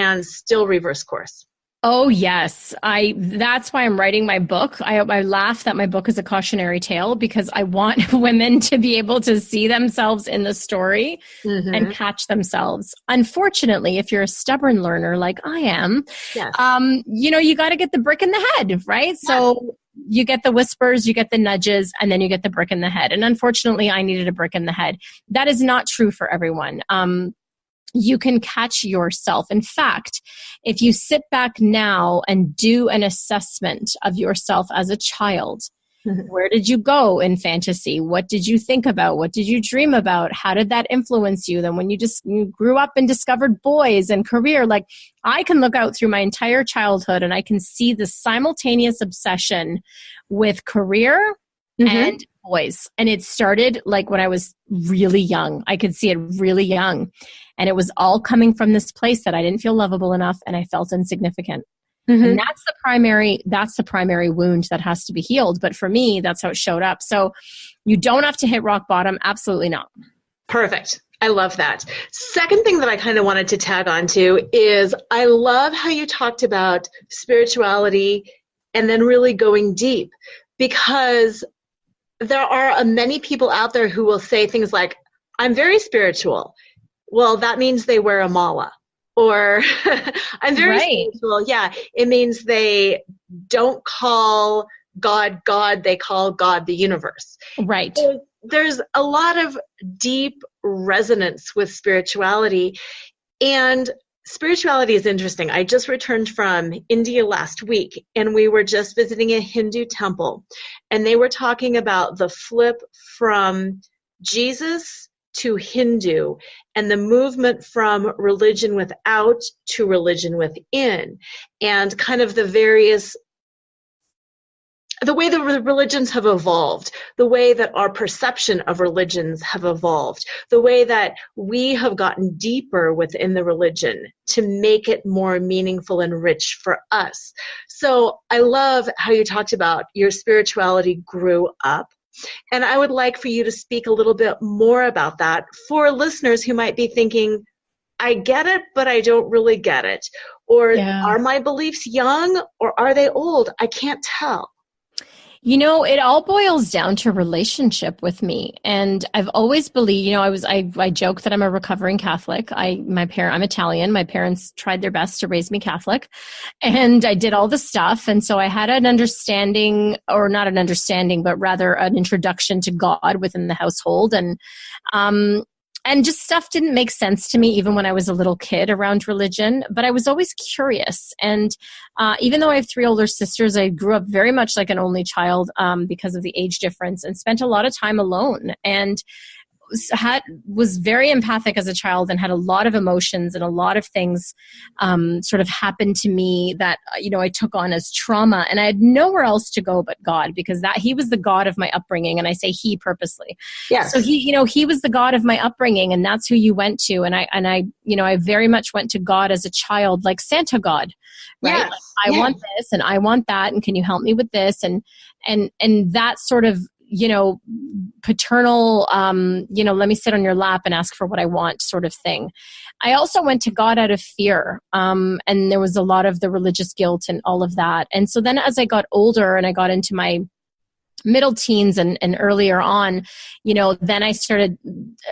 can still reverse course. Oh, yes. That's why I'm writing my book. I laugh that my book is a cautionary tale because I want women to be able to see themselves in the story and catch themselves. Unfortunately, if you're a stubborn learner like I am, yes. You got to get the brick in the head, right? Yes. So you get the whispers, you get the nudges, and then you get the brick in the head. And unfortunately, I needed a brick in the head. That is not true for everyone. You can catch yourself. In fact, if you sit back now and do an assessment of yourself as a child, where did you go in fantasy? What did you think about? What did you dream about? How did that influence you? Then when you grew up and discovered boys and career, like I can look out through my entire childhood and I can see the simultaneous obsession with career and boys. And it started like when I was really young. I could see it really young. And it was all coming from this place that I didn't feel lovable enough and I felt insignificant. And that's the primary wound that has to be healed. But for me, that's how it showed up. So you don't have to hit rock bottom. Absolutely not. Perfect. I love that. Second thing that I kind of wanted to tag on to is I love how you talked about spirituality and then really going deep, because there are many people out there who will say things like, I'm very spiritual. Well, that means they wear a mala. Or I'm very spiritual. Yeah, it means they don't call God, God, they call God the universe. Right. So there's a lot of deep resonance with spirituality. And spirituality is interesting. I just returned from India last week, and we were just visiting a Hindu temple. And they were talking about the flip from Jesus to Hindu and the movement from religion without to religion within, and kind of the way the religions have evolved, the way that our perception of religions have evolved, the way that we have gotten deeper within the religion to make it more meaningful and rich for us. So I love how you talked about your spirituality grew up. And I would like for you to speak a little bit more about that for listeners who might be thinking, I get it, but I don't really get it. Or are my beliefs young or are they old? I can't tell. It all boils down to relationship with me. And I've always believed, I joke that I'm a recovering Catholic. I'm Italian. My parents tried their best to raise me Catholic, and I did all the stuff. And so I had an understanding, or not an understanding, but rather an introduction to God within the household. And just stuff didn't make sense to me even when I was a little kid around religion, but I was always curious. And even though I have 3 older sisters, I grew up very much like an only child because of the age difference, and spent a lot of time alone, and was very empathic as a child and had a lot of emotions, and a lot of things sort of happened to me that, I took on as trauma, and I had nowhere else to go but God, because he was the God of my upbringing. And I say he purposely. Yes. So he was the God of my upbringing, and that's who you went to. And I very much went to God as a child, like Santa God, right? Yes. Like, I want this and I want that. And can you help me with this? And that sort of, paternal, let me sit on your lap and ask for what I want sort of thing. I also went to God out of fear. And there was a lot of the religious guilt and all of that. And so then as I got older and I got into my middle teens and earlier on, then I started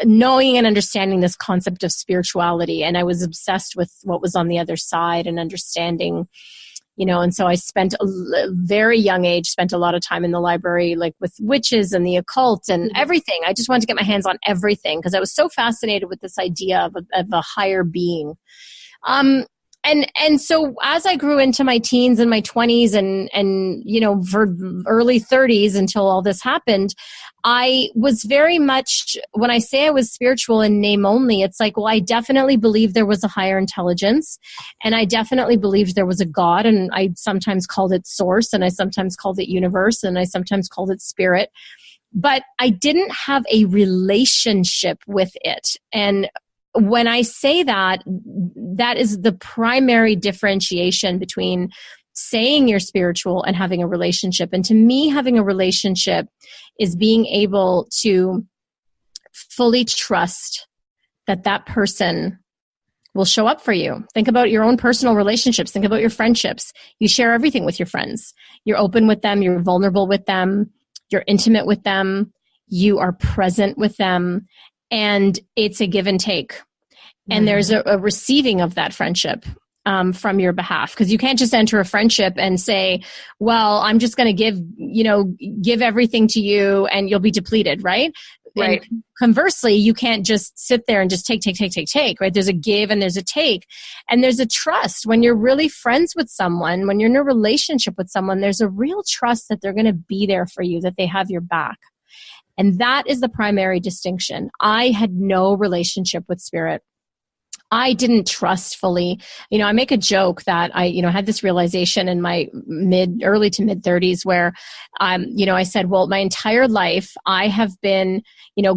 knowing and understanding this concept of spirituality. And I was obsessed with what was on the other side and understanding, and so I spent a very young age, spent a lot of time in the library, like with witches and the occult and everything. I just wanted to get my hands on everything because I was so fascinated with this idea of a higher being. And so as I grew into my teens and my 20s and for early 30s until all this happened, I was very much, when I say I was spiritual in name only, it's like, well, I definitely believed there was a higher intelligence, and I definitely believed there was a God, and I sometimes called it source, and I sometimes called it universe, and I sometimes called it spirit, but I didn't have a relationship with it. And when I say that, that is the primary differentiation between saying you're spiritual and having a relationship. And to me, having a relationship is being able to fully trust that person will show up for you. Think about your own personal relationships. Think about your friendships. You share everything with your friends. You're open with them. You're vulnerable with them. You're intimate with them. You are present with them. And it's a give and take. And there's a receiving of that friendship from your behalf, because you can't just enter a friendship and say, well, I'm just going to give everything to you and you'll be depleted, right? Right. And conversely, you can't just sit there and just take, right? There's a give and there's a take. And there's a trust. When you're really friends with someone, when you're in a relationship with someone, there's a real trust that they're going to be there for you, that they have your back. And that is the primary distinction. I had no relationship with spirit. I didn't trust fully. I make a joke that I had this realization in my early to mid 30s where, I said, well, my entire life I have been,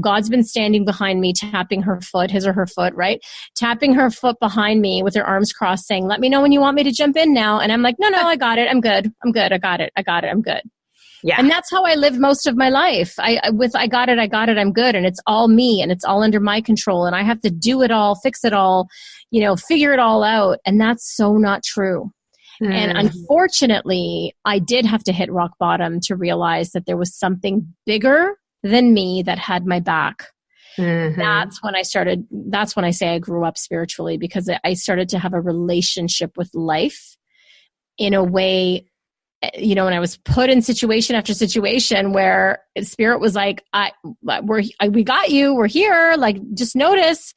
God's been standing behind me, tapping her foot, his or her foot, right? Tapping her foot behind me with her arms crossed, saying, let me know when you want me to jump in now. And I'm like, no, I got it. I'm good. I got it. I'm good. Yeah. And that's how I lived most of my life. I got it, I'm good. And it's all me and it's all under my control. And I have to do it all, fix it all, figure it all out. And that's so not true. And unfortunately, I did have to hit rock bottom to realize that there was something bigger than me that had my back. That's when I say I grew up spiritually, because I started to have a relationship with life in a way, and I was put in situation after situation where spirit was like, we got you, we're here, like, just notice.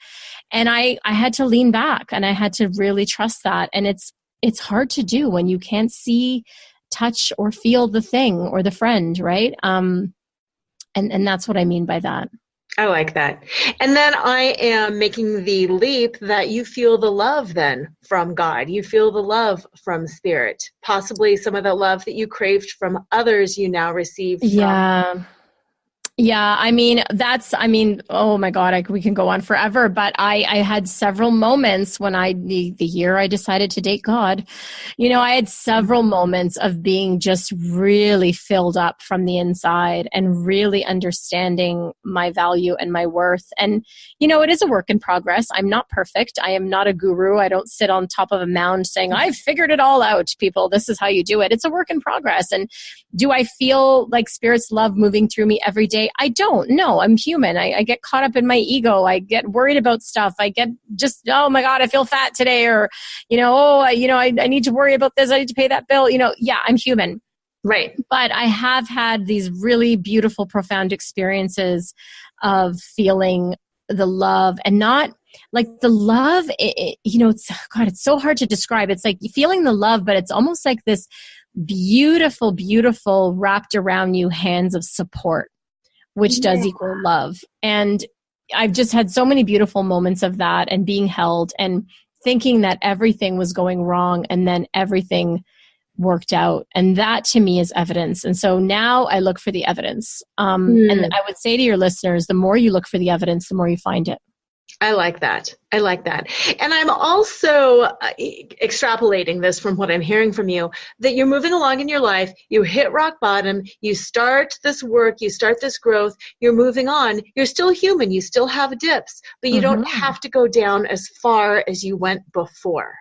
And I had to lean back and I had to really trust that. And it's hard to do when you can't see, touch, or feel the thing or the friend, right? And that's what I mean by that. I like that. And then I am making the leap that you feel the love then from God. You feel the love from spirit. Possibly some of the love that you craved from others you now receive from. Yeah. Oh my God, we can go on forever, but I had several moments when the year I decided to date God, I had several moments of being just really filled up from the inside and really understanding my value and my worth. And, it is a work in progress. I'm not perfect. I am not a guru. I don't sit on top of a mound saying, I've figured it all out, people. This is how you do it. It's a work in progress. And do I feel like Spirit's love moving through me every day? I don't. No, I'm human. I get caught up in my ego. I get worried about stuff. I get just, oh my God, I feel fat today. Or, I need to worry about this. I need to pay that bill. Yeah, I'm human. Right. But I have had these really beautiful, profound experiences of feeling the love, and not like the love, it's so hard to describe. It's like feeling the love, but it's almost like this beautiful, beautiful wrapped around you hands of support, which does equal love. And I've just had so many beautiful moments of that, and being held and thinking that everything was going wrong and then everything worked out. And that to me is evidence. And so now I look for the evidence. And I would say to your listeners, the more you look for the evidence, the more you find it. I like that. And I'm also extrapolating this from what I'm hearing from you, that you're moving along in your life, you hit rock bottom, you start this work, you start this growth, you're moving on, you're still human, you still have dips, but you don't have to go down as far as you went before.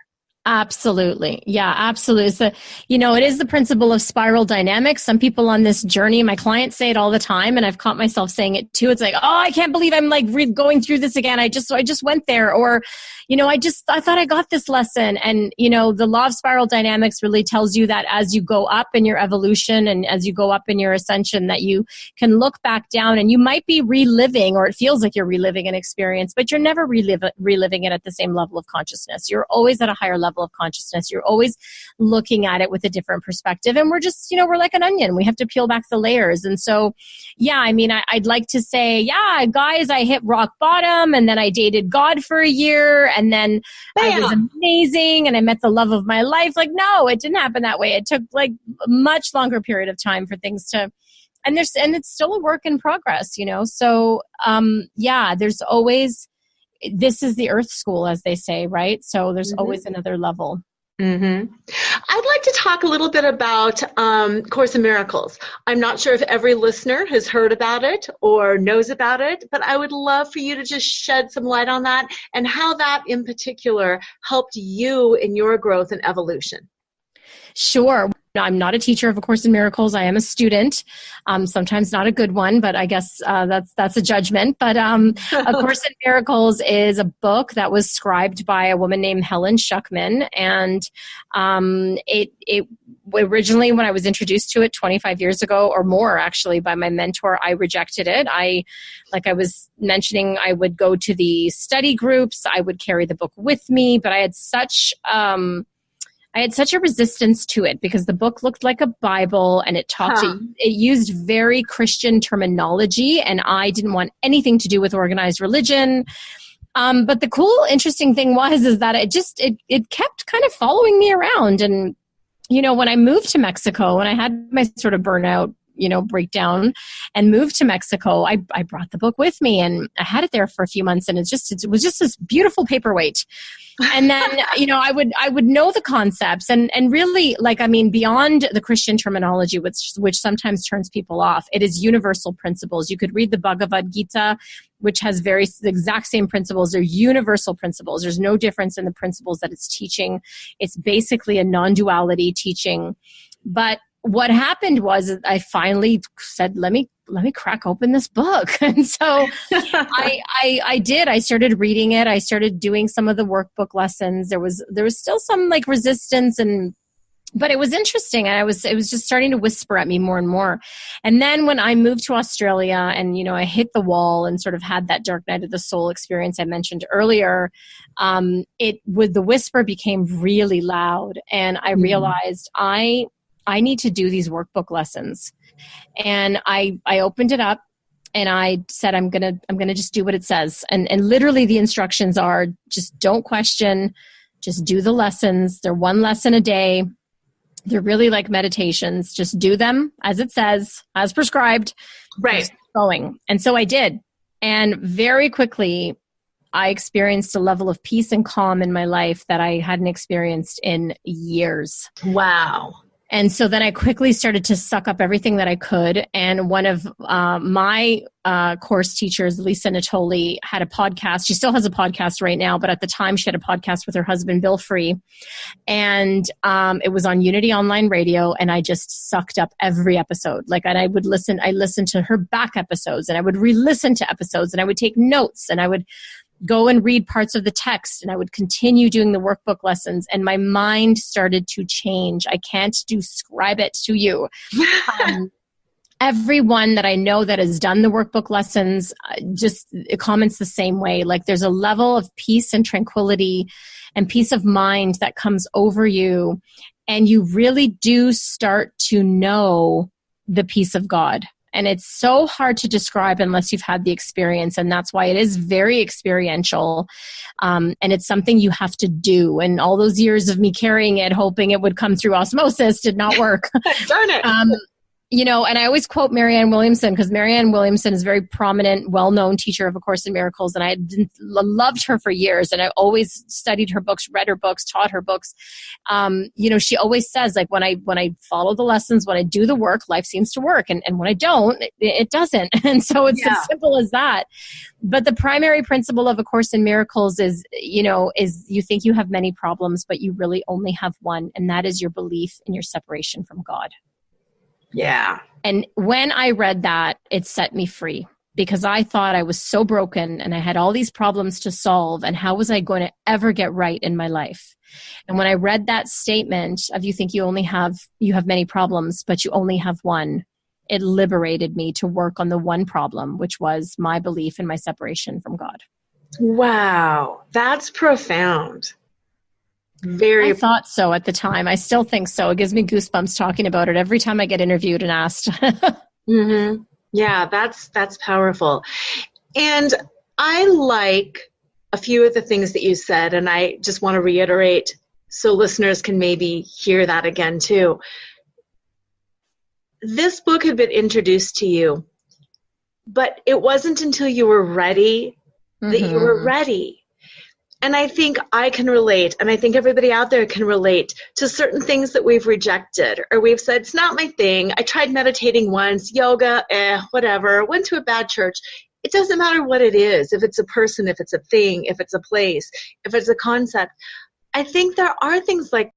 Absolutely. Yeah, absolutely. So, it is the principle of spiral dynamics. Some people on this journey, my clients say it all the time, and I've caught myself saying it too. It's like, oh, I can't believe I'm like going through this again. I just went there. Or, I thought I got this lesson. And, the law of spiral dynamics really tells you that as you go up in your evolution and as you go up in your ascension, that you can look back down and you might be reliving, or it feels like you're reliving an experience, but you're never reliving it at the same level of consciousness. You're always at a higher level of consciousness. You're always looking at it with a different perspective. And we're just, we're like an onion. We have to peel back the layers. And so, I'd like to say, guys, I hit rock bottom, and then I dated God for a year, and then I was amazing and I met the love of my life. Like, no, it didn't happen that way. It took like a much longer period of time for things to, and it's still a work in progress, So, there's always, this is the earth school, as they say, right? So there's always another level. Mm-hmm. I'd like to talk a little bit about Course in Miracles. I'm not sure if every listener has heard about it or knows about it, but I would love for you to just shed some light on that and how that in particular helped you in your growth and evolution. Sure. I'm not a teacher of A Course in Miracles. I am a student, sometimes not a good one, but I guess that's a judgment. But A Course in Miracles is a book that was scribed by a woman named Helen Schuckman. And it originally, when I was introduced to it 25 years ago or more, actually, by my mentor, I rejected it. Like I was mentioning, I would go to the study groups. I would carry the book with me, but I had such a resistance to it because the book looked like a Bible and it used very Christian terminology, and I didn't want anything to do with organized religion. But the cool, interesting thing is that it kept kind of following me around. And, when I moved to Mexico and I had my sort of burnout, breakdown and moved to Mexico, I brought the book with me and I had it there for a few months, and it was just this beautiful paperweight. And then, I would know the concepts and really, beyond the Christian terminology, which sometimes turns people off, it is universal principles. You could read the Bhagavad Gita, which has the exact same principles. They're universal principles. There's no difference in the principles that it's teaching. It's basically a non-duality teaching. But what happened was I finally said, let me crack open this book. And so I did. I started reading it. I started doing some of the workbook lessons. There was still some resistance, but it was interesting. And it was just starting to whisper at me more and more. And then when I moved to Australia and, I hit the wall and sort of had that dark night of the soul experience I mentioned earlier, the whisper became really loud. And I realized I need to do these workbook lessons. And I opened it up and I said, I'm going to just do what it says. And literally the instructions are just don't question, just do the lessons. They're one lesson a day. They're really like meditations. Just do them as it says, as prescribed. Right. Going. And so I did. And very quickly, I experienced a level of peace and calm in my life that I hadn't experienced in years. Wow. And so then I quickly started to suck up everything that I could. And one of my course teachers, Lisa Natoli, had a podcast. She still has a podcast right now, but at the time she had a podcast with her husband, Bill Free. And it was on Unity Online Radio. And I just sucked up every episode. I listened to her back episodes, and I would re-listen to episodes, and I would take notes, and I would go and read parts of the text, and I would continue doing the workbook lessons, and my mind started to change. I can't describe it to you. Everyone that I know that has done the workbook lessons just comments the same way. There's a level of peace and tranquility and peace of mind that comes over you, and you really do start to know the peace of God. And it's so hard to describe unless you've had the experience. And that's why it is very experiential. And it's something you have to do. And all those years of me carrying it, hoping it would come through osmosis, did not work. Darn it. And I always quote Marianne Williamson, because Marianne Williamson is a very prominent, well-known teacher of A Course in Miracles. And I loved her for years. And I always studied her books, read her books, taught her books. She always says, when I follow the lessons, when I do the work, life seems to work. And when I don't, it doesn't. And so it's as simple as that. But the primary principle of A Course in Miracles is you think you have many problems, but you really only have one. And that is your belief in your separation from God. Yeah. And when I read that, it set me free, because I thought I was so broken and I had all these problems to solve. And how was I going to ever get right in my life? And when I read that statement of you think you have many problems, but you only have one, it liberated me to work on the one problem, which was my belief in my separation from God. Wow. That's profound. I thought so at the time. I still think so. It gives me goosebumps talking about it every time I get interviewed and asked. Mm-hmm. Yeah, that's powerful. And I like a few of the things that you said, and I just want to reiterate so listeners can maybe hear that again too. This book had been introduced to you, but it wasn't until you were ready that you were ready. And I think I can relate, and I think everybody out there can relate to certain things that we've rejected, or we've said, it's not my thing. I tried meditating once, yoga, whatever, went to a bad church. It doesn't matter what it is, if it's a person, if it's a thing, if it's a place, if it's a concept. I think there are things like